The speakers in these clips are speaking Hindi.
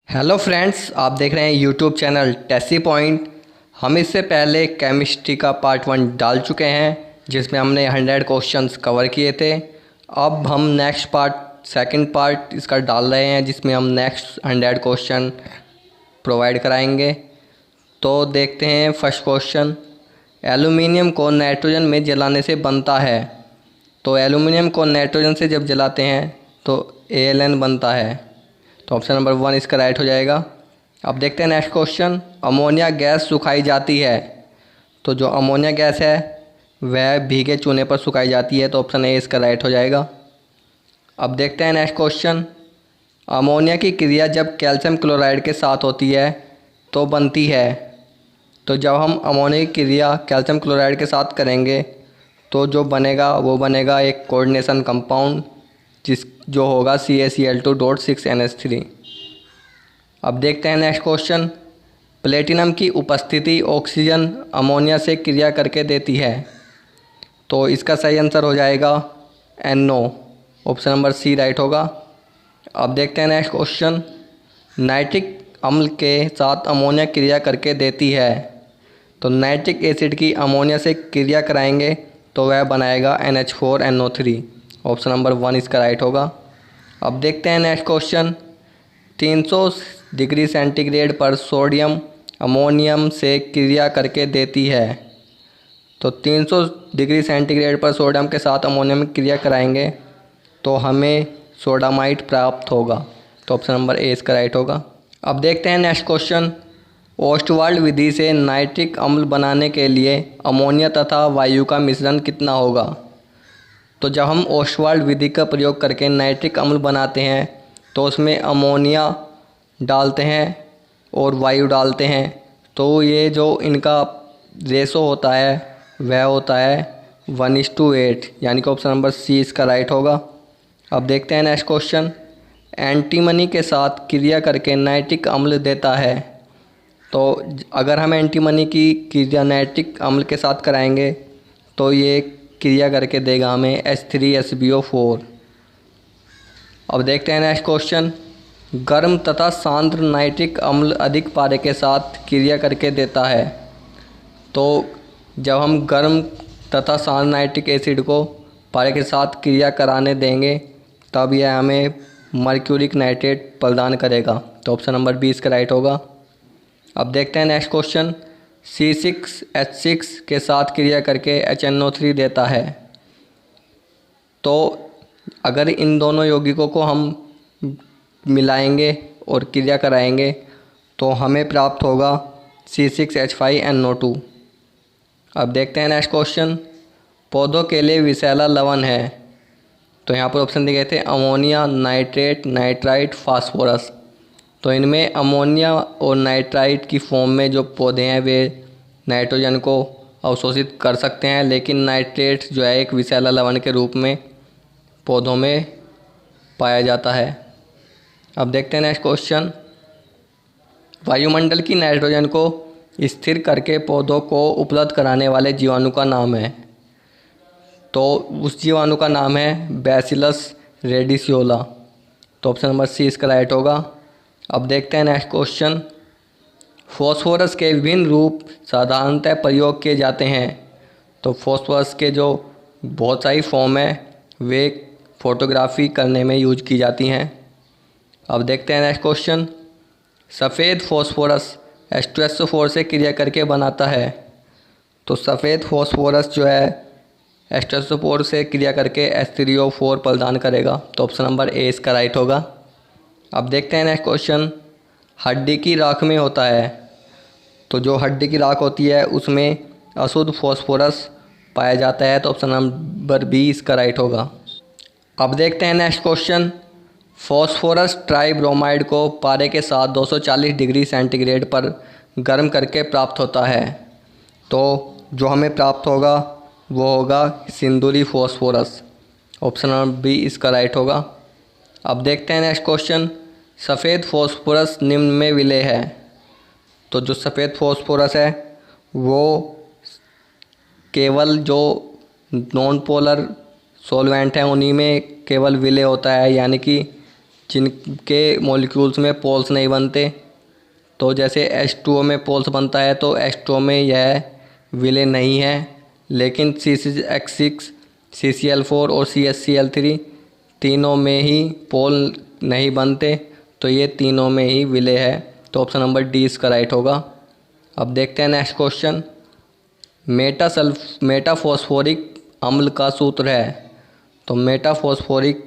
हेलो फ्रेंड्स, आप देख रहे हैं यूट्यूब चैनल टेसी पॉइंट। हम इससे पहले केमिस्ट्री का पार्ट 1 डाल चुके हैं जिसमें हमने 100 क्वेश्चंस कवर किए थे। अब हम नेक्स्ट पार्ट सेकंड पार्ट इसका डाल रहे हैं जिसमें हम नेक्स्ट 100 क्वेश्चन प्रोवाइड कराएंगे। तो देखते हैं फर्स्ट क्वेश्चन। एल्युमिनियम को नाइट्रोजन में जलाने से बनता है। तो एल्युमिनियम को नाइट्रोजन से जब जलाते हैं तो ALN बनता है। तो ऑप्शन नंबर 1 इसका राइट हो जाएगा। अब देखते हैं नेक्स्ट क्वेश्चन। अमोनिया गैस सुखाई जाती है। तो जो अमोनिया गैस है वह भीगे चूने पर सुखाई जाती है। तो ऑप्शन ए इसका राइट हो जाएगा। अब देखते हैं नेक्स्ट क्वेश्चन। अमोनिया की क्रिया जब कैल्शियम क्लोराइड के साथ होती है तो बनती है। तो जब हम अमोनिया की क्रिया कैल्शियम क्लोराइड के साथ करेंगे तो जो बनेगा वो बनेगा एक कोऑर्डिनेशन कंपाउंड जो होगा CaCl2.6NH3। अब देखते हैं नेक्स्ट क्वेश्चन। प्लेटिनम की उपस्थिति ऑक्सीजन अमोनिया से क्रिया करके देती है। तो इसका सही आंसर हो जाएगा NO। Option number C right होगा। अब देखते हैं नेक्स्ट क्वेश्चन। नाइट्रिक अम्ल के साथ अमोनिया क्रिया करके देती है। तो नाइट्रिक एसिड की अमोनिया से क्रिया कराएंगे तो वह बनाएगा NH4NO3। ऑप्शन नंबर 1 इसका राइट होगा। अब देखते हैं नेक्स्ट क्वेश्चन। 300 डिग्री सेंटीग्रेड पर सोडियम अमोनियम से क्रिया करके देती है। तो 300 डिग्री सेंटीग्रेड पर सोडियम के साथ अमोनियम में क्रिया कराएंगे तो हमें सोडामाइट प्राप्त होगा। तो ऑप्शन नंबर ए इसका राइट होगा। अब देखते हैं नेक्स्ट क्वेश्चन। ओस्टवाल्ड विधि से नाइट्रिक अम्ल बनाने के लिए अमोनिया तथा वायु का मिश्रण कितना होगा। तो जब हम ओस्टवाल्ड विधि का प्रयोग करके नाइट्रिक अम्ल बनाते हैं तो उसमें अमोनिया डालते हैं और वायु डालते हैं। तो ये जो इनका रेशो होता है वह होता है 1:8, यानी कि ऑप्शन नंबर C इसका राइट होगा। अब देखते हैं नेक्स्ट क्वेश्चन। एंटीमनी के साथ क्रिया करके नाइट्रिक अम्ल देता है। तो अगर हम एंटीमनी की क्रिया नाइट्रिक अम्ल के साथ कराएंगे तो ये क्रिया करके देगा हमें H3SbO4। अब देखते हैं नेक्स्ट क्वेश्चन। गर्म तथा सांद्र नाइट्रिक अम्ल अधिक पारे के साथ क्रिया करके देता है। तो जब हम गर्म तथा सांद्र नाइट्रिक एसिड को पारे के साथ क्रिया कराने देंगे तब यह हमें मर्क्यूरिक नाइट्रेट प्रदान करेगा। तो ऑप्शन नंबर 20 का राइट होगा। अब देखते हैं नेक्स्ट क्वेश्चन। C6H6 के साथ क्रिया करके HNO3 देता है। तो अगर इन दोनों यौगिकों को हम मिलाएंगे और क्रिया कराएंगे तो हमें प्राप्त होगा C6H5NO2। अब देखते हैं नेक्स्ट क्वेश्चन। पौधों के लिए विषैला लवण है। तो यहाँ पर ऑप्शन दिए गए थे अमोनिया, नाइट्रेट, नाइट्राइट, फास्फोरस। तो इनमें अमोनिया और नाइट्राइट की फॉर्म में जो पौधे हैं वे नाइट्रोजन को अवशोषित कर सकते हैं, लेकिन नाइट्रेट जो है एक विषैला लवण के रूप में पौधों में पाया जाता है। अब देखते हैं नेक्स्ट क्वेश्चन। वायुमंडल की नाइट्रोजन को स्थिर करके पौधों को उपलब्ध कराने वाले जीवाणु का नाम है। तो उस जीवाणु का नाम है बैसिलस रेडिसियोला। तो ऑप्शन नंबर C इसका राइट होगा। अब देखते हैं नेक्स्ट क्वेश्चन। फॉस्फोरस के विभिन्न रूप साधारणतः प्रयोग किए जाते हैं। तो फॉस्फोरस के जो बहुत सारी फॉर्म है वे फोटोग्राफी करने में यूज की जाती हैं। अब देखते हैं नेक्स्ट क्वेश्चन। सफ़ेद फॉस्फोरस H2SO4 से क्रिया करके बनाता है। तो सफ़ेद फॉस्फोरस जो है H2SO4 से क्रिया करके H3O4 प्रदान करेगा। तो ऑप्शन नंबर A इसका राइट होगा। अब देखते हैं नेक्स्ट क्वेश्चन। हड्डी की राख में होता है। तो जो हड्डी की राख होती है उसमें अशुद्ध फॉस्फोरस पाया जाता है। तो ऑप्शन नंबर B इसका राइट होगा। अब देखते हैं नेक्स्ट क्वेश्चन। फॉस्फोरस ट्राइब्रोमाइड को पारे के साथ 240 डिग्री सेंटीग्रेड पर गर्म करके प्राप्त होता है। तो जो हमें प्राप्त होगा वो होगा सिंदूरी फॉस्फोरस। ऑप्शन नंबर B इसका राइट होगा। अब देखते हैं नेक्स्ट क्वेश्चन। सफ़ेद फॉस्फोरस निम्न में विलेय है। तो जो सफ़ेद फॉस्फोरस है वो केवल जो नॉन पोलर सॉल्वेंट हैं उन्हीं में केवल विलेय होता है, यानी कि जिनके मॉलिक्यूल्स में पोल्स नहीं बनते। तो जैसे H2O में पोल्स बनता है तो H2O में यह विलेय नहीं है, लेकिन C6H6, CCl4 और CHCl3 तीनों में ही पोल नहीं बनते, तो ये तीनों में ही विलेय है। तो ऑप्शन नंबर डी इसका राइट होगा। अब देखते हैं नेक्स्ट क्वेश्चन। मेटाफॉस्फोरिक अम्ल का सूत्र है। तो मेटाफॉस्फोरिक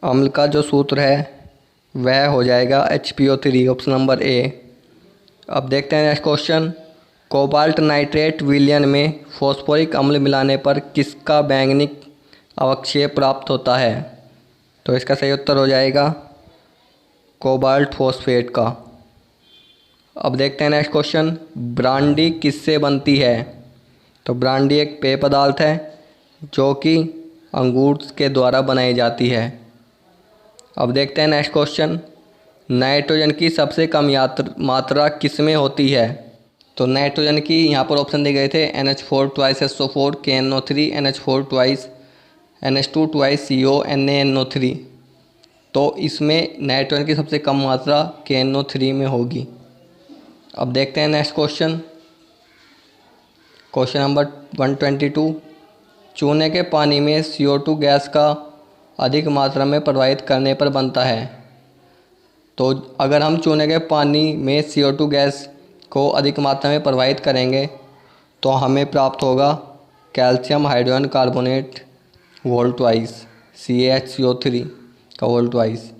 अम्ल का जो सूत्र है वह हो जाएगा HPO3, ऑप्शन नंबर ए। अब देखते हैं नेक्स्ट क्वेश्चन। कोबाल्ट नाइट्रेट विलयन में फॉस्फोरिक अम्ल मिलाने पर किसका बैंगनिक अवक्षेप प्राप्त होता है? तो इसका सही उत्तर हो जाएगा कोबाल्ट फॉस्फेट का। अब देखते हैं नेक्स्ट क्वेश्चन। ब्रांडी किससे बनती है? तो ब्रांडी एक पेय पदार्थ है जो कि अंगूर के द्वारा बनाई जाती है। अब देखते हैं नेक्स्ट क्वेश्चन। नाइट्रोजन की सबसे कम मात्रा किस में होती है? तो नाइट्रोजन की यहाँ पर ऑप्शन दिए गए थे NH4 2 SO4 KNO3, NH4 2 NH2 2 CO NaNO3। तो इसमें नाइट्रोजन की सबसे कम मात्रा KNO3 में होगी। अब देखते हैं नेक्स्ट क्वेश्चन। Question number 122। चूने के पानी में CO2 गैस का अधिक मात्रा में प्रवाहित करने पर बनता है। तो अगर हम चूने के पानी में CO2 गैस को अधिक मात्रा में प्रवाहित करेंगे तो हमें प्राप्त होगा कैल्शियम हाइड्रोजन कार्बोनेट वोल्टवाइज, CaHCO3 का वोल्टवाइज।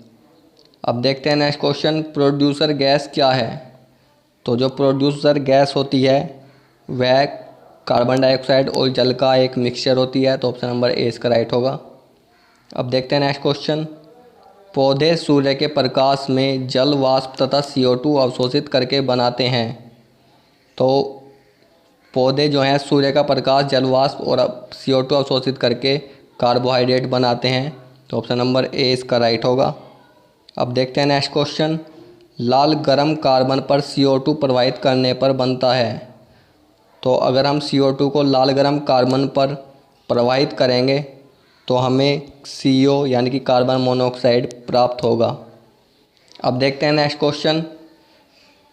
अब देखते हैं नेक्स्ट क्वेश्चन। प्रोड्यूसर गैस क्या है? तो जो प्रोड्यूसर गैस होती है वह कार्बन डाइऑक्साइड और जल का एक मिक्सचर होती है। तो ऑप्शन नंबर ए इसका राइट होगा। अब देखते हैं नेक्स्ट क्वेश्चन। पौधे सूर्य के प्रकाश में जल वाष्प तथा CO2 अवशोषित करके बनाते हैं। तो पौधे जो हैं सूर्य का प्रकाश, जल वाष्प और CO2 अवशोषित करके कार्बोहाइड्रेट बनाते हैं। तो ऑप्शन नंबर ए इसका राइट होगा। अब देखते हैं नेक्स्ट क्वेश्चन। लाल गर्म कार्बन पर CO2 प्रवाहित करने पर बनता है। तो अगर हम CO2 को लाल गर्म कार्बन पर प्रवाहित करेंगे तो हमें CO यानी कि कार्बन मोनोऑक्साइड प्राप्त होगा। अब देखते हैं नेक्स्ट क्वेश्चन।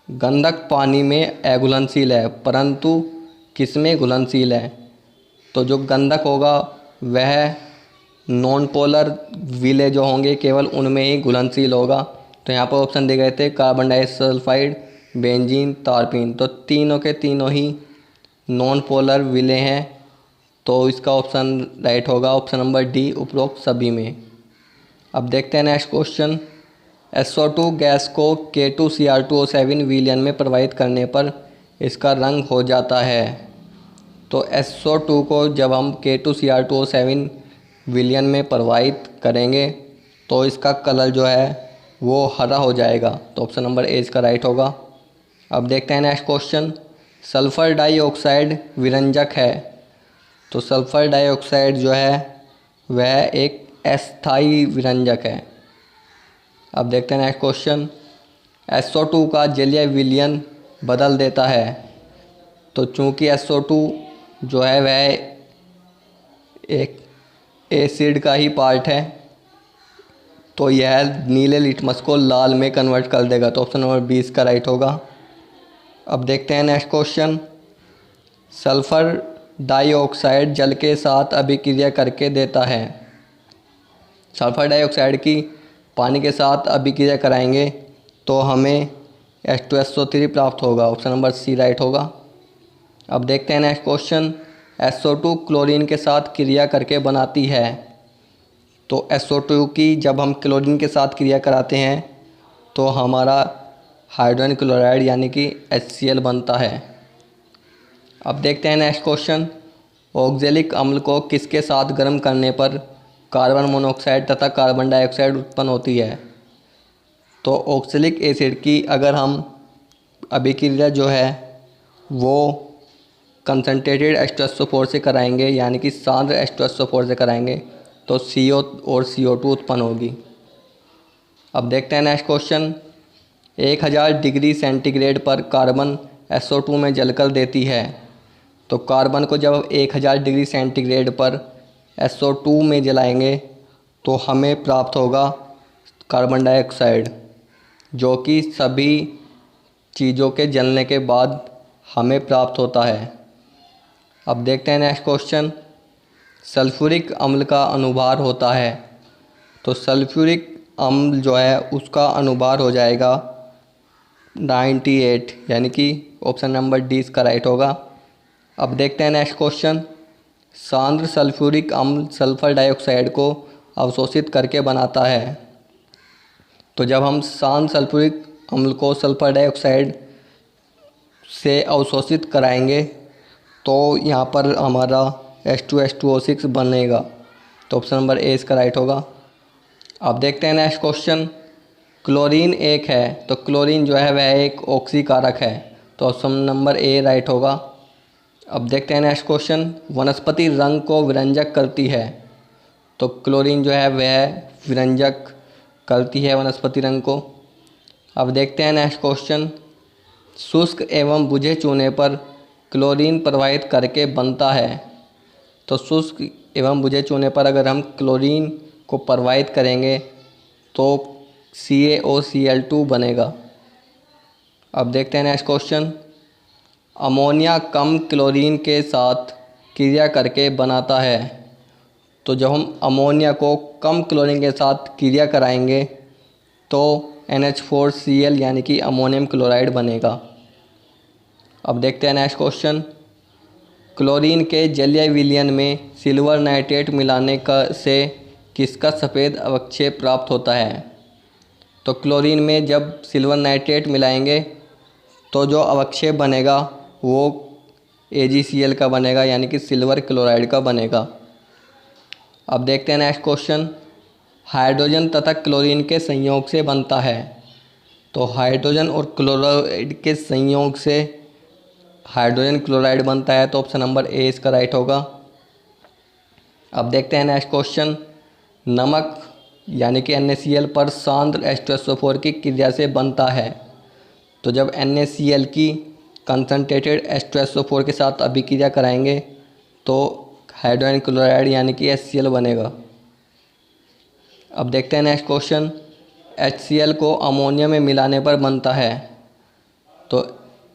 गंधक पानी में अघुलनशील है परंतु किसमें घुलनशील है? तो जो गंधक होगा वह नॉन पोलर विलेय जो होंगे केवल उनमें ही घुलनशील होगा। तो यहाँ पर ऑप्शन दिए गए थे कार्बन डाइसल्फाइड, बेंजीन, तारपीन। तो तीनों के तीनों ही नॉन पोलर विलेय हैं। तो इसका ऑप्शन राइट होगा ऑप्शन नंबर डी, उपरोक्त सभी में। अब देखते हैं नेक्स्ट क्वेश्चन। SO2 गैस को K2Cr2O7 विलयन में प्रवाहित करने पर इसका रंग हो जाता है। तो SO2 को जब हम K2Cr2O7 विलयन में प्रवाहित करेंगे तो इसका कलर जो है वो हरा हो जाएगा। तो ऑप्शन नंबर ए इसका राइट होगा। अब देखते हैं नेक्स्ट क्वेश्चन। सल्फ़र डाइऑक्साइड विरंजक है। तो सल्फ़र डाइऑक्साइड जो है वह एक अस्थायी विरंजक है। अब देखते हैं नेक्स्ट क्वेश्चन। SO2 का जलीय विलयन बदल देता है। तो चूँकि SO2 जो है वह एक एसिड का ही पार्ट है तो यह नीले लिटमस को लाल में कन्वर्ट कर देगा। तो ऑप्शन नंबर 20 का राइट होगा। अब देखते हैं नेक्स्ट क्वेश्चन। सल्फ़र डाइऑक्साइड जल के साथ अभिक्रिया करके देता है। सल्फ़र डाइऑक्साइड की पानी के साथ अभिक्रिया कराएंगे तो हमें H2SO3 प्राप्त होगा। ऑप्शन नंबर सी राइट होगा। अब देखते हैं नेक्स्ट क्वेश्चन। SO2 क्लोरीन के साथ क्रिया करके बनाती है। तो SO2 की जब हम क्लोरीन के साथ क्रिया कराते हैं तो हमारा हाइड्रोजन क्लोराइड यानी कि HCl बनता है। अब देखते हैं नेक्स्ट क्वेश्चन। ऑक्जेलिक अम्ल को किसके साथ गर्म करने पर कार्बन मोनोऑक्साइड तथा कार्बन डाइऑक्साइड उत्पन्न होती है? तो ऑक्जेलिक एसिड की अगर हम अभिक्रिया जो है वो कंसनट्रेटेड H2SO4 से कराएंगे यानी कि सांद्र H2SO4 से कराएंगे तो CO और CO2 उत्पन्न होगी। अब देखते हैं नेक्स्ट क्वेश्चन। 1000 डिग्री सेंटीग्रेड पर कार्बन SO2 में जलकर देती है। तो कार्बन को जब 1000 डिग्री सेंटीग्रेड पर SO2 में जलाएंगे तो हमें प्राप्त होगा कार्बन डाइऑक्साइड, जो कि सभी चीज़ों के जलने के बाद हमें प्राप्त होता है। अब देखते हैं नेक्स्ट क्वेश्चन, सल्फ्यूरिक अम्ल का अनुभार होता है। तो सल्फ्यूरिक अम्ल जो है उसका अनुभार हो जाएगा 98, यानी कि ऑप्शन नंबर डी इसका राइट होगा। अब देखते हैं नेक्स्ट क्वेश्चन, सांद्र सल्फ्यूरिक अम्ल सल्फर डाइऑक्साइड को अवशोषित करके बनाता है। तो जब हम सांद्र सल्फ्यूरिक अम्ल को सल्फर डाइऑक्साइड से अवशोषित कराएंगे तो यहाँ पर हमारा H2SO6 बनेगा। तो ऑप्शन नंबर ए इसका राइट होगा। अब देखते हैं नेक्स्ट क्वेश्चन, क्लोरीन एक है, तो क्लोरीन जो है वह एक ऑक्सीकारक है। तो ऑप्शन नंबर ए राइट होगा। अब देखते हैं नेक्स्ट क्वेश्चन, वनस्पति रंग को विरंजक करती है। तो क्लोरीन जो है वह विरंजक करती है वनस्पति रंग को। अब देखते हैं नेक्स्ट क्वेश्चन, शुष्क एवं बुझे चूने पर क्लोरीन प्रवाहित करके बनता है। तो शुष्क एवं बुझे चूने पर अगर हम क्लोरीन को प्रवाहित करेंगे तो CaOCl2 बनेगा। अब देखते हैं नेक्स्ट क्वेश्चन, अमोनिया कम क्लोरीन के साथ क्रिया करके बनाता है। तो जब हम अमोनिया को कम क्लोरीन के साथ क्रिया कराएंगे तो NH4Cl यानी कि अमोनियम क्लोराइड बनेगा। अब देखते हैं नेक्स्ट क्वेश्चन, क्लोरीन के जलीय विलयन में सिल्वर नाइट्रेट मिलाने से किसका सफ़ेद अवक्षेप प्राप्त होता है। तो क्लोरीन में जब सिल्वर नाइट्रेट मिलाएंगे तो जो अवक्षेप बनेगा वो AgCl का बनेगा, यानी कि सिल्वर क्लोराइड का बनेगा। अब देखते हैं नेक्स्ट क्वेश्चन, हाइड्रोजन तथा क्लोरीन के संयोग से बनता है। तो हाइड्रोजन और क्लोराइड के संयोग से हाइड्रोजन क्लोराइड बनता है। तो ऑप्शन नंबर ए इसका राइट होगा। अब देखते हैं नेक्स्ट क्वेश्चन, नमक यानी कि NaCl पर सांद्र H2SO4 की क्रिया से बनता है। तो जब NaCl की कंसनट्रेटेड H2SO4 के साथ अभिक्रिया कराएंगे तो हाइड्रोजन क्लोराइड यानी कि HCl बनेगा। अब देखते हैं नेक्स्ट क्वेश्चन, HCl को अमोनिया में मिलाने पर बनता है। तो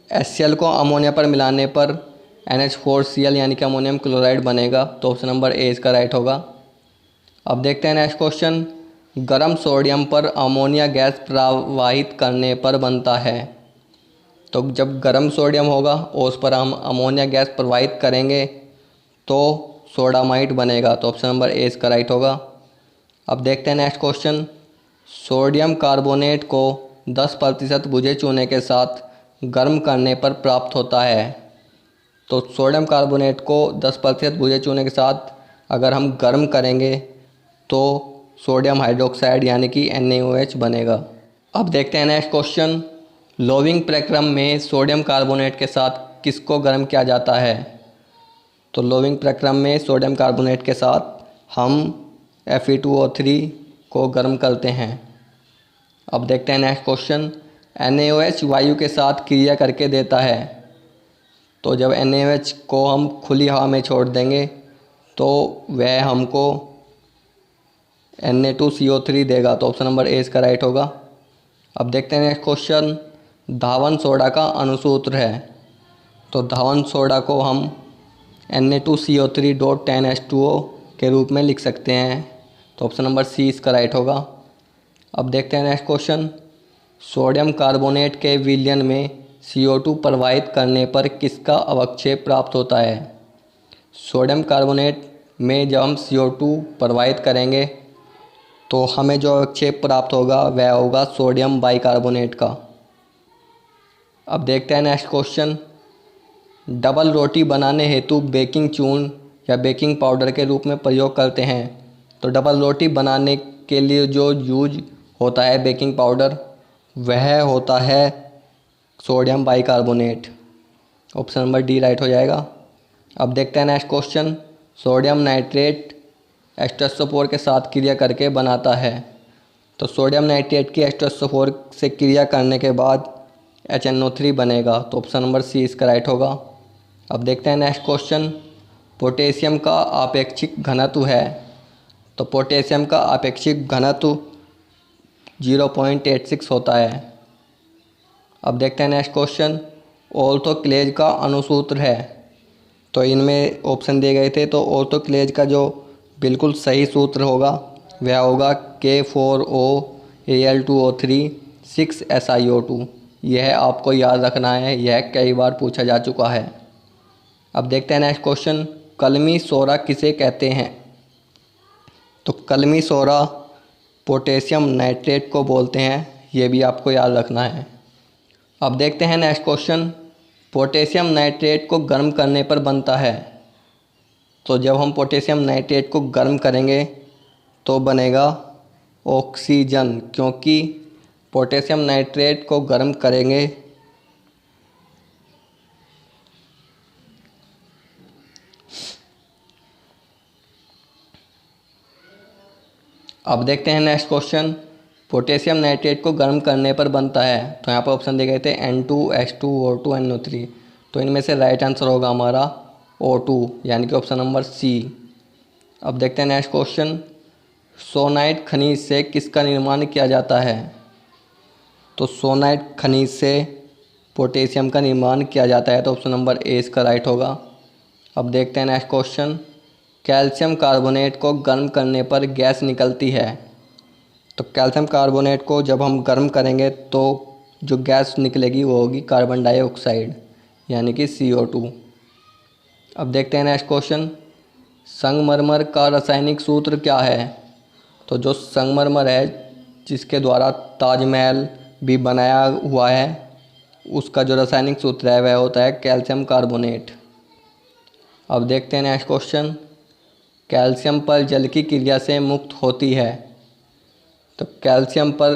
HCl को अमोनिया पर मिलाने पर NH4Cl यानी कि अमोनियम क्लोराइड बनेगा। तो ऑप्शन नंबर ए इसका राइट होगा। अब देखते हैं नेक्स्ट क्वेश्चन, गर्म सोडियम पर अमोनिया गैस प्रवाहित करने पर बनता है। तो जब गर्म सोडियम होगा और उस पर हम अमोनिया गैस प्रवाहित करेंगे तो सोडामाइट बनेगा। तो ऑप्शन नंबर ए इसका राइट होगा। अब देखते हैं नेक्स्ट क्वेश्चन, सोडियम कार्बोनेट को 10% बुझे चूने के साथ गर्म करने पर प्राप्त होता है। तो सोडियम कार्बोनेट को 10% बुझे चूने के साथ अगर हम गर्म करेंगे तो सोडियम हाइड्रोक्साइड यानी कि NaOH बनेगा। अब देखते हैं नेक्स्ट क्वेश्चन, लोविंग प्रक्रम में सोडियम कार्बोनेट के साथ किसको गर्म किया जाता है। तो लोविंग प्रक्रम में सोडियम कार्बोनेट के साथ हम Fe2O3 को गर्म करते हैं। अब देखते हैं नेक्स्ट क्वेश्चन, NaOH वायु के साथ क्रिया करके देता है। तो जब NaOH को हम खुली हवा में छोड़ देंगे तो वह हमको Na2CO3 देगा। तो ऑप्शन नंबर ए इसका राइट होगा। अब देखते हैं नेक्स्ट क्वेश्चन, धावन सोडा का अणुसूत्र है। तो धावन सोडा को हम Na2CO3.10H2O के रूप में लिख सकते हैं। तो ऑप्शन नंबर सी इसका राइट होगा। अब देखते हैं नेक्स्ट क्वेश्चन, सोडियम कार्बोनेट के विलयन में CO2 प्रवाहित करने पर किसका अवक्षेप प्राप्त होता है। सोडियम कार्बोनेट में जब हम CO2 प्रवाहित करेंगे तो हमें जो अवक्षेप प्राप्त होगा वह होगा सोडियम बाइकार्बोनेट का। अब देखते हैं नेक्स्ट क्वेश्चन, डबल रोटी बनाने हेतु बेकिंग चूर्ण या बेकिंग पाउडर के रूप में प्रयोग करते हैं। तो डबल रोटी बनाने के लिए जो यूज होता है बेकिंग पाउडर वह होता है sodium bicarbonate. Option number D right हो जाएगा। अब देखते हैं next question, sodium nitrate H2SO4 के साथ क्रिया करके बनाता है। तो सोडियम नाइट्रेट की H2SO4 से क्रिया करने के बाद HNO3 बनेगा। तो ऑप्शन नंबर सी इसका राइट होगा। अब देखते हैं नेक्स्ट क्वेश्चन, पोटेशियम का आपेक्षिक घनत्व है। तो पोटेशियम का आपेक्षिक घनत्व 0.86 होता है। अब देखते हैं नेक्स्ट क्वेश्चन। ऑर्थोक्लेज का अणुसूत्र है। तो इनमें ऑप्शन दिए गए थे, तो ऑर्थोक्लेज का जो बिल्कुल सही सूत्र होगा वह होगा K4OAl2O3 6SiO2। यह आपको याद रखना है, यह कई बार पूछा जा चुका है। अब देखते हैं नेक्स्ट क्वेश्चन। कलमी सोरा किसे कहते हैं? तो कलमी सोरा पोटेशियम नाइट्रेट को बोलते हैं, ये भी आपको याद रखना है। अब देखते हैं नेक्स्ट क्वेश्चन। पोटेशियम नाइट्रेट को गर्म करने पर बनता है। तो जब हम पोटेशियम नाइट्रेट को गर्म करेंगे तो बनेगा ऑक्सीजन, क्योंकि पोटेशियम नाइट्रेट को गर्म करेंगे अब देखते हैं नेक्स्ट क्वेश्चन। पोटेशियम नाइट्रेट को गर्म करने पर बनता है। तो यहाँ पर ऑप्शन दिए गए थे N2H2O2 NO3। तो इनमें से राइट आंसर होगा हमारा O2, यानी कि ऑप्शन नंबर सी। अब देखते हैं नेक्स्ट क्वेश्चन। सोनाइट खनिज से किसका निर्माण किया जाता है? तो सोनाइट खनिज से पोटेशियम का निर्माण किया जाता है, तो ऑप्शन नंबर ए इसका राइट होगा। अब देखते हैं नेक्स्ट क्वेश्चन। कैल्शियम कार्बोनेट को गर्म करने पर गैस निकलती है। तो कैल्शियम कार्बोनेट को जब हम गर्म करेंगे तो जो गैस निकलेगी वो होगी कार्बन डाइऑक्साइड, यानी कि CO2। अब देखते हैं नेक्स्ट क्वेश्चन। संगमरमर का रासायनिक सूत्र क्या है? तो जो संगमरमर है जिसके द्वारा ताजमहल भी बनाया हुआ है, उसका जो रासायनिक सूत्र है वह होता है कैल्शियम कार्बोनेट। अब देखते हैं नेक्स्ट क्वेश्चन। कैल्शियम पर जल की क्रिया से मुक्त होती है। तो कैल्शियम पर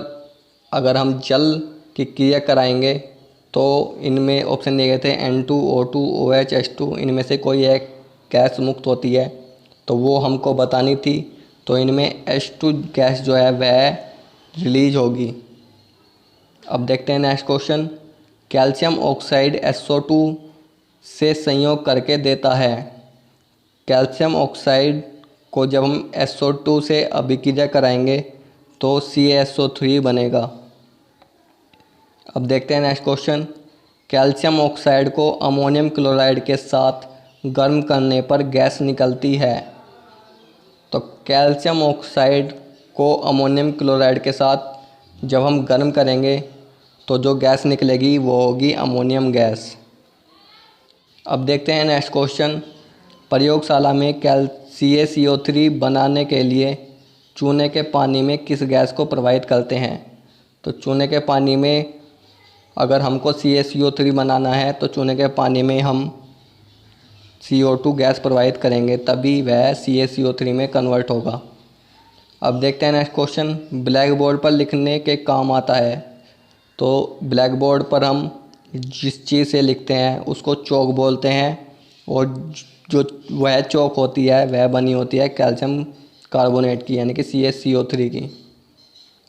अगर हम जल की क्रिया कराएंगे तो इनमें ऑप्शन दिए गए थे N2O2 OHH2, इनमें से कोई एक गैस मुक्त होती है, तो वो हमको बतानी थी। तो इनमें H2 गैस जो है वह रिलीज होगी। अब देखते हैं next question. Calcium oxide SO2 से संयोग करके देता है। कैल्शियम ऑक्साइड को जब हम SO2 से अभिक्रिया कराएंगे तो CaSO3 बनेगा। अब देखते हैं नेक्स्ट क्वेश्चन। कैल्शियम ऑक्साइड को अमोनियम क्लोराइड के साथ गर्म करने पर गैस निकलती है। तो कैल्शियम ऑक्साइड को अमोनियम क्लोराइड के साथ जब हम गर्म करेंगे तो जो गैस निकलेगी वो होगी अमोनियम गैस। अब देखते हैं नेक्स्ट क्वेश्चन। प्रयोगशाला में CaCO3 बनाने के लिए चूने के पानी में किस गैस को प्रवाहित करते हैं? तो चूने के पानी में अगर हमको CaCO3 बनाना है तो चूने के पानी में हम CO2 गैस प्रवाहित करेंगे, तभी वह CaCO3 में कन्वर्ट होगा। अब देखते हैं नेक्स्ट क्वेश्चन। ब्लैक बोर्ड पर लिखने के काम आता है। तो ब्लैक बोर्ड पर हम जिस चीज़ से लिखते हैं उसको चौक बोलते हैं, और जो वह चौक होती है वह बनी होती है कैल्शियम कार्बोनेट की, यानी कि CaCO3 की।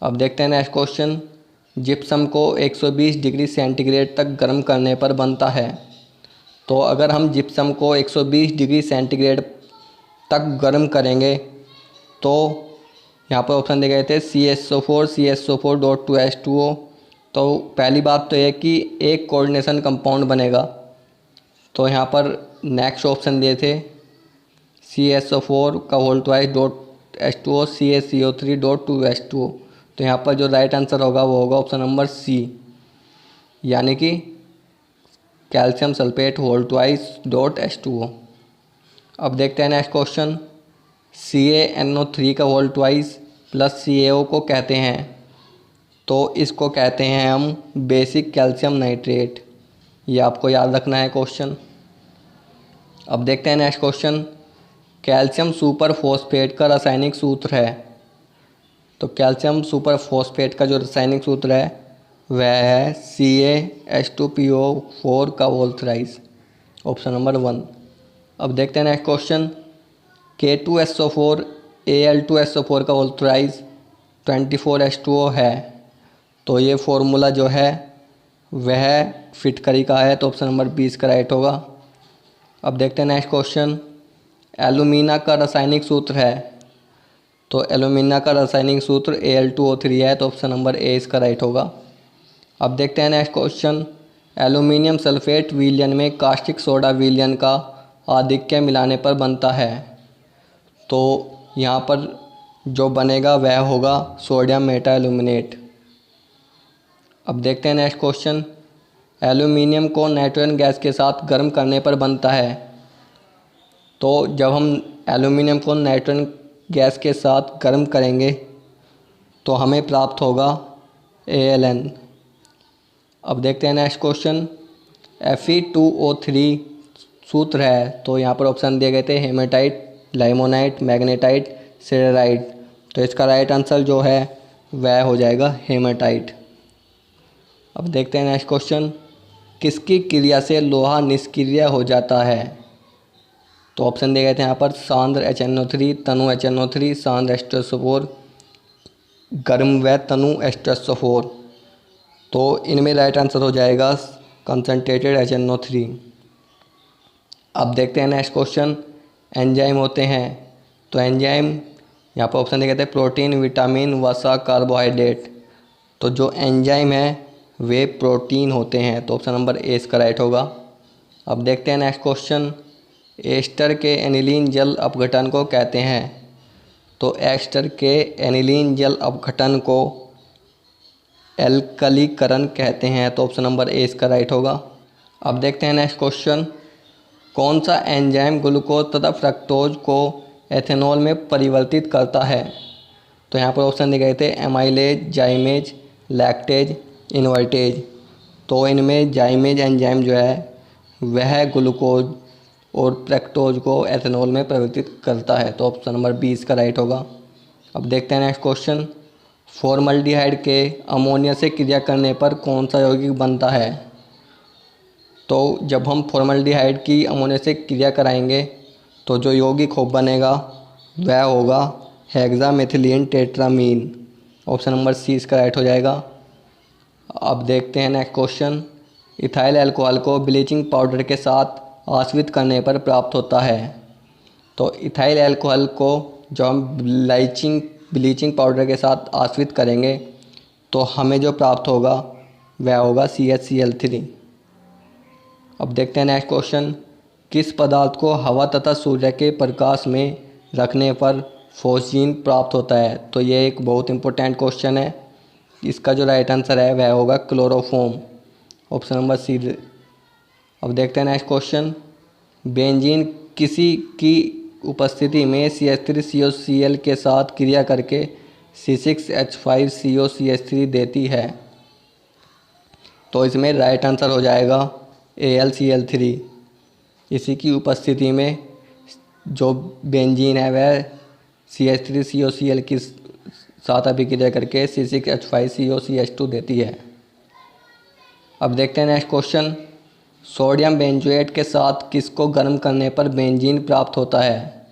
अब देखते हैं नेक्स्ट क्वेश्चन। जिप्सम को 120 डिग्री सेंटीग्रेड तक गर्म करने पर बनता है। तो अगर हम जिप्सम को 120 डिग्री सेंटीग्रेड तक गर्म करेंगे तो यहाँ पर ऑप्शन दिए गए थे CaSO4 CaSO4.2H2O। तो पहली बात तो ये कि एक कोऑर्डिनेशन कंपाउंड बनेगा, तो यहाँ पर नेक्स्ट ऑप्शन दिए थे CaSO4 का होल ट्वाइस .H2O CaCO3.2H2O। तो यहाँ पर जो राइट आंसर होगा वो होगा ऑप्शन नंबर सी, यानी कि calcium sulphate whole twice .H2O। अब देखते हैं नेक्स्ट क्वेश्चन। CaNO3 का होल ट्वाइस प्लस CaO को कहते हैं। तो इसको कहते हैं हम बेसिक कैल्शियम नाइट्रेट, ये आपको याद रखना है क्वेश्चन। अब देखते हैं next question. Calcium super phosphate का रासायनिक सूत्र है। तो कैल्शियम सुपर फॉस्फेट का जो रासायनिक सूत्र है वह है CaH2PO4 का होल थ्राइस, ऑप्शन नंबर 1। अब देखते हैं नेक्स्ट क्वेश्चन। K2SO4 Al2SO4 का होल थ्राइस 24H2O है। तो ये फॉर्मूला जो है वह फिटकरी का है, तो ऑप्शन नंबर 20 का राइट होगा। अब देखते हैं नेक्स्ट क्वेश्चन। एलुमिना का रासायनिक सूत्र है। तो एल्यूमिना का रासायनिक सूत्र Al2O3 है, तो ऑप्शन नंबर ए इसका राइट होगा। अब देखते हैं नेक्स्ट क्वेश्चन। एल्यूमिनियम सल्फेट विलयन में कास्टिक सोडा विलयन का आधिक्य मिलाने पर बनता है। तो यहाँ पर जो बनेगा वह होगा सोडियम मेटा एल्यूमिनेट। अब देखते हैं नेक्स्ट क्वेश्चन। एल्यूमिनियम को नाइट्रोजन गैस के साथ गर्म करने पर बनता है। तो जब हम एल्यूमिनियम को नाइट्रोजन गैस के साथ गर्म करेंगे तो हमें प्राप्त होगा Al। अब देखते हैं नेक्स्ट क्वेश्चन। Fe2O3 सूत्र है, तो यहाँ पर ऑप्शन दिए गए थे हेमेटाइट, लाइमोनाइट, मैग्नेटाइट, सिडेराइट। तो इसका राइट आंसर जो है वह हो जाएगा हेमेटाइट। अब देखते हैं नेक्स्ट क्वेश्चन। किसकी क्रिया से लोहा निष्क्रिय हो जाता है? तो ऑप्शन दिए गए थे यहाँ पर सांद्र HNO3, तनु HNO3, सांद्र H2SO4, गर्म व तनु H2SO4। तो इनमें राइट आंसर हो जाएगा कंसनट्रेटेड HNO3। अब देखते हैं नेक्स्ट क्वेश्चन। एंजाइम होते हैं, तो एंजाइम यहाँ पर ऑप्शन दिए गए थे प्रोटीन, विटामिन, वसा, कार्बोहाइड्रेट। तो जो एंजाइम है वे प्रोटीन होते हैं, तो ऑप्शन नंबर ए इसका राइट होगा। अब देखते हैं नेक्स्ट क्वेश्चन। एस्टर के एनिलीन जल अपघटन को कहते हैं। तो एस्टर के एनिलीन जल अपघटन को एल्कलीकरण कहते हैं, तो ऑप्शन नंबर ए इसका राइट होगा। अब देखते हैं नेक्स्ट क्वेश्चन। कौन सा एंजाइम ग्लूकोज तथा फ्रक्टोज को एथेनॉल में परिवर्तित करता है? तो यहाँ पर ऑप्शन दिए गए थे एमाइलेज, जाइमेज, लैक्टेज, इन्वर्टेज। तो इनमें जाइमेज एंजाइम जो है वह ग्लूकोज और फ्रक्टोज को एथेनॉल में परिवर्तित करता है, तो ऑप्शन नंबर बी इसका राइट होगा। अब देखते हैं नेक्स्ट क्वेश्चन। फॉर्मल्डिहाइड के अमोनिया से क्रिया करने पर कौन सा यौगिक बनता है? तो जब हम फॉर्मल्डिहाइड की अमोनिया से क्रिया कराएंगे तो जो यौगिक बनेगा वह होगा hexamethylene tetramine. Option number C इसका राइट हो जाएगा। अब देखते हैं नेक्स्ट क्वेश्चन। इथाइल अल्कोहल को ब्लीचिंग पाउडर के साथ आश्रित करने पर प्राप्त होता है। तो इथाइल अल्कोहल को जब हम ब्लीचिंग पाउडर के साथ आश्रित करेंगे तो हमें जो प्राप्त होगा वह होगा CHCl3। अब देखते हैं नेक्स्ट क्वेश्चन। किस पदार्थ को हवा तथा सूर्य के प्रकाश में रखने पर फोस्जीन प्राप्त होता है? तो ये एक बहुत इंपॉर्टेंट क्वेश्चन है। इसका जो राइट आंसर है वह होगा क्लोरोफॉर्म। ऑप्शन नंबर सी। अब देखते हैं नेक्स्ट क्वेश्चन। बेंजीन किसी की उपस्थिति में CH3COCl के साथ क्रिया करके C6H5COCH3 देती है। तो इसमें राइट आंसर हो जाएगा AlCl3। इसी की उपस्थिति में जो बेंजीन है वह CH3COCl के साथ अभिक्रिया करके C6H5COCH2 देती है। अब देखते हैं नेक्स्ट क्वेश्चन। सोडियम बेंजोएट के साथ किसको गर्म करने पर बेंजीन प्राप्त होता है?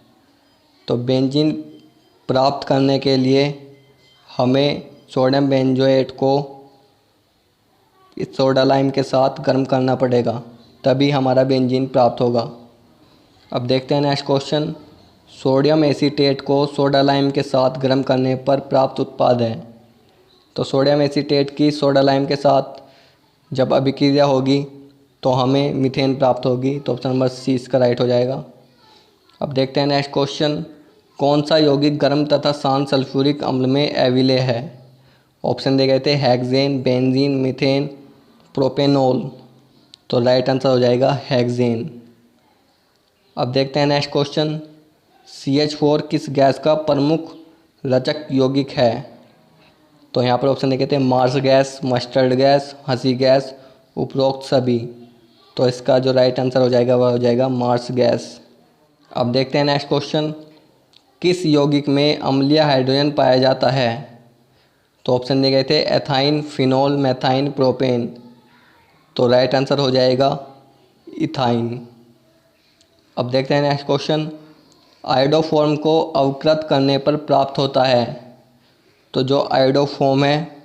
तो बेंजीन प्राप्त करने के लिए हमें सोडियम बेंजोएट को इस सोडा लाइम के साथ गर्म करना पड़ेगा, तभी हमारा बेंजीन प्राप्त होगा। अब देखते हैं नेक्स्ट क्वेश्चन। सोडियम एसीटेट को सोडा लाइम के साथ गर्म करने पर प्राप्त उत्पाद है। तो सोडियम एसीटेट की सोडा लाइम के साथ जब अभिक्रिया होगी तो हमें मीथेन प्राप्त होगी, तो ऑप्शन नंबर सी इसका राइट हो जाएगा। अब देखते हैं नेक्स्ट क्वेश्चन। कौन सा यौगिक गर्म तथा शांत सल्फ्यूरिक अम्ल में अविलेय है? ऑप्शन दिए गए थे हेक्सेन, बेंजीन, मीथेन, प्रोपेनॉल। तो राइट आंसर हो जाएगा हेक्सेन। अब देखते हैं नेक्स्ट क्वेश्चन। CH4 किस गैस का प्रमुख रचक यौगिक है? तो यहाँ पर ऑप्शन दिए गए थे मार्स गैस, मस्टर्ड गैस, हंसी गैस, उपरोक्त सभी। तो इसका जो राइट आंसर हो जाएगा वह हो जाएगा मार्स गैस। अब देखते हैं नेक्स्ट क्वेश्चन। किस यौगिक में अम्लीय हाइड्रोजन पाया जाता है? तो ऑप्शन दिए गए थे एथाइन, फिनोल, मेथाइन, प्रोपेन। तो राइट आंसर हो जाएगा इथाइन। अब देखते हैं नेक्स्ट क्वेश्चन। आयोडोफॉर्म को अवकृत करने पर प्राप्त होता है। तो जो आयोडोफॉर्म है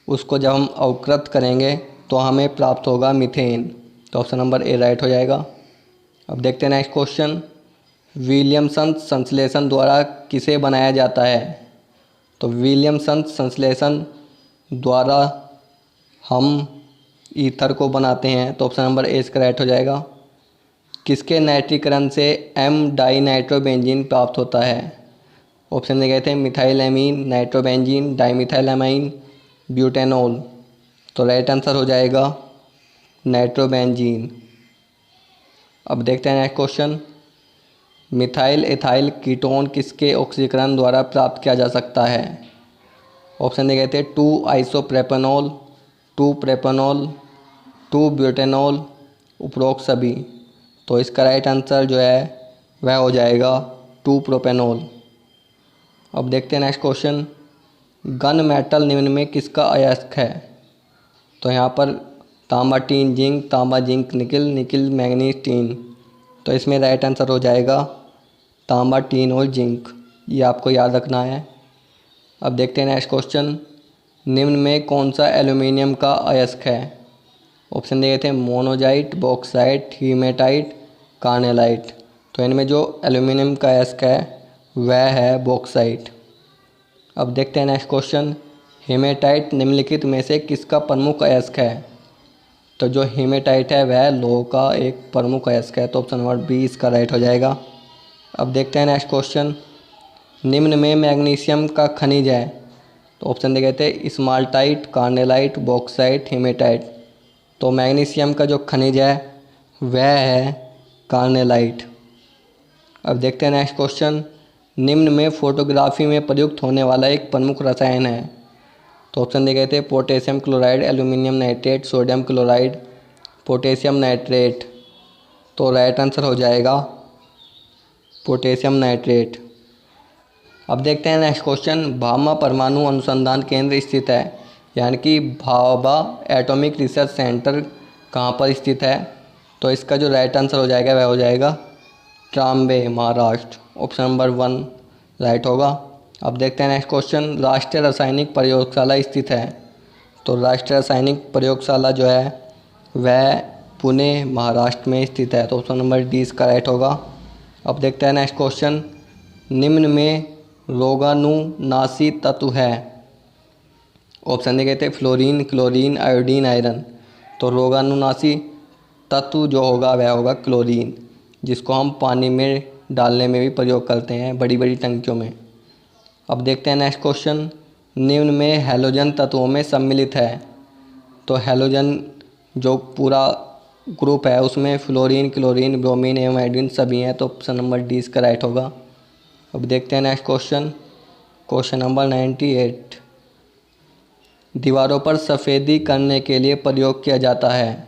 उसको जब हम अवकृत करेंगे तो हमें प्राप्त होगा मीथेन। तो ऑप्शन नंबर ए राइट हो जाएगा। अब देखते हैं नेक्स्ट क्वेश्चन। विलियमसन संश्लेषण द्वारा किसे बनाया जाता है? तो विलियमसन संश्लेषण द्वारा हम ईथर को बनाते हैं, तो ऑप्शन नंबर ए इसका राइट हो जाएगा। किसके नाइट्रीकरण से एम डाई नाइट्रोबेंजीन प्राप्त होता है? ऑप्शन दिए गए थे मिथाइलएमीन, नाइट्रोबेंजीन, डाईमिथाइलएमाइन, ब्यूटेनॉल। तो राइट आंसर हो जाएगा नाइट्रोबेंजीन। अब देखते हैं next question. Methyl ethyl ketone किसके ऑक्सीकरण द्वारा प्राप्त किया जा सकता है? ऑप्शन दिए गए थे 2 आइसोप्रोपेनॉल, 2 प्रोपेनॉल, 2 ब्यूटेनॉल, उपरोक्त सभी। तो इसका राइट आंसर जो है वह हो जाएगा 2 प्रोपेनॉल। अब देखते हैं नेक्स्ट क्वेश्चन। गन मेटल निम्न में किसका अयस्क है? तो यहाँ पर तांबा टीन जिंक, तांबा zinc nickel, nickel manganese tin. तो इसमें राइट आंसर हो जाएगा तांबा टीन और जिंक, ये आपको याद रखना है। अब देखते हैं नेक्स्ट क्वेश्चन। निम्न में कौन सा एल्यूमिनियम का अयस्क है? ऑप्शन दिए थे मोनोजाइट, बॉक्साइट, हीमेटाइट, कार्नेलाइट। तो इनमें जो एल्यूमिनियम का अयस्क है वह है बॉक्साइट। अब देखते हैं नेक्स्ट क्वेश्चन। हीमेटाइट निम्नलिखित में से किसका प्रमुख अयस्क है? तो जो हीमेटाइट है वह लौह का एक प्रमुख अयस्क है, तो ऑप्शन नंबर बी इसका राइट हो जाएगा। अब देखते हैं नेक्स्ट क्वेश्चन। निम्न में मैग्नीशियम का खनिज है? तो ऑप्शन दिए गए थे स्माल्टाइट, कार्नेलाइट, बॉक्साइट, हीमेटाइट। तो मैग्नीशियम का जो खनिज है वह है कार्नेलाइट। अब देखते हैं नेक्स्ट क्वेश्चन। निम्न में फोटोग्राफी में प्रयुक्त होने वाला एक प्रमुख रसायन है? तो ऑप्शन दिए गए थे potassium chloride, aluminium nitrate, sodium chloride, potassium nitrate. तो राइट आंसर हो जाएगा पोटेशियम नाइट्रेट। अब देखते हैं नेक्स्ट क्वेश्चन। भाभा परमाणु अनुसंधान केंद्र स्थित है, यानी कि भाभा एटॉमिक रिसर्च सेंटर कहाँ पर स्थित है? तो इसका जो राइट आंसर हो जाएगा वह हो जाएगा Trombay, Maharashtra. Option number 1 right होगा। अब देखते हैं नेक्स्ट क्वेश्चन। राष्ट्रीय रासायनिक प्रयोगशाला स्थित है? तो राष्ट्रीय रासायनिक प्रयोगशाला जो है वह पुणे, महाराष्ट्र में स्थित है। तो ऑप्शन नंबर डी इसका राइट होगा। अब देखते हैं नेक्स्ट क्वेश्चन। निम्न में रोगाणुनाशी तत्व है? ऑप्शन दिए गए थे फ्लोरीन, क्लोरीन, आयोडीन, आयरन। तो रोगाणुनाशी तत्व जो होगा वह होगा क्लोरीन, जिसको हम पानी में डालने में भी प्रयोग करते हैं, बड़ी बड़ी टंकियों में। अब देखते हैं नेक्स्ट क्वेश्चन। निम्न में हैलोजन तत्वों में सम्मिलित है? तो हैलोजन जो पूरा ग्रुप है उसमें फ्लोरीन, क्लोरीन, ब्रोमीन एवं आयोडीन सभी हैं। तो ऑप्शन नंबर डी इसका राइट होगा। अब देखते हैं नेक्स्ट क्वेश्चन। Question number 98। दीवारों पर सफ़ेदी करने के लिए प्रयोग किया जाता है?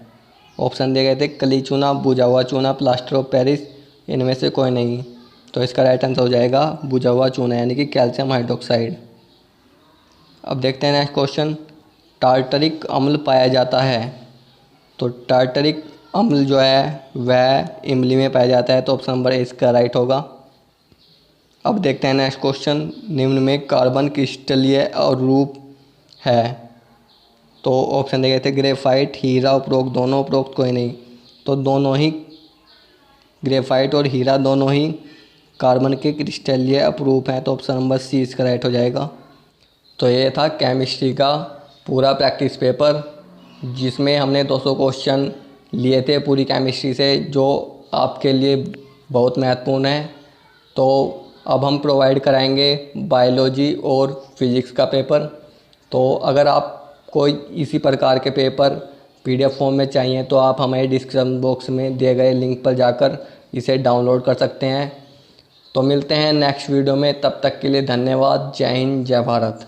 ऑप्शन दिए गए थे कली चूना, बुझा हुआ चूना, प्लास्टर ऑफ पेरिस, इनमें से कोई नहीं। तो इसका राइट आंसर हो जाएगा बुझा हुआ चूना, यानी कि कैल्शियम हाइड्रोक्साइड। अब देखते हैं नेक्स्ट क्वेश्चन। टार्टरिक अम्ल पाया जाता है? तो टार्टरिक अम्ल जो है वह इमली में पाया जाता है। तो ऑप्शन नंबर ए इसका राइट होगा। अब देखते हैं नेक्स्ट क्वेश्चन। निम्न में कार्बन क्रिस्टलीय और रूप है? तो ऑप्शन दिए गए थे ग्रेफाइट, हीरा, उपरोक्त दोनों, उपरोक्त कोई नहीं। तो दोनों ही, ग्रेफाइट और हीरा दोनों ही कार्बन के क्रिस्टलीय अपरूप हैं। तो ऑप्शन नंबर सी इसका राइट हो जाएगा। तो ये था केमिस्ट्री का पूरा प्रैक्टिस पेपर, जिसमें हमने 200 क्वेश्चन लिए थे पूरी केमिस्ट्री से, जो आपके लिए बहुत महत्वपूर्ण है। तो अब हम प्रोवाइड कराएंगे बायोलॉजी और फिज़िक्स का पेपर। तो अगर आप कोई इसी प्रकार के पेपर PDF फॉर्म में चाहिए तो आप हमें डिस्क्रिप्शन बॉक्स में दिए गए लिंक पर जाकर इसे डाउनलोड कर सकते हैं। तो मिलते हैं नेक्स्ट वीडियो में, तब तक के लिए धन्यवाद। जय हिंद, जय भारत।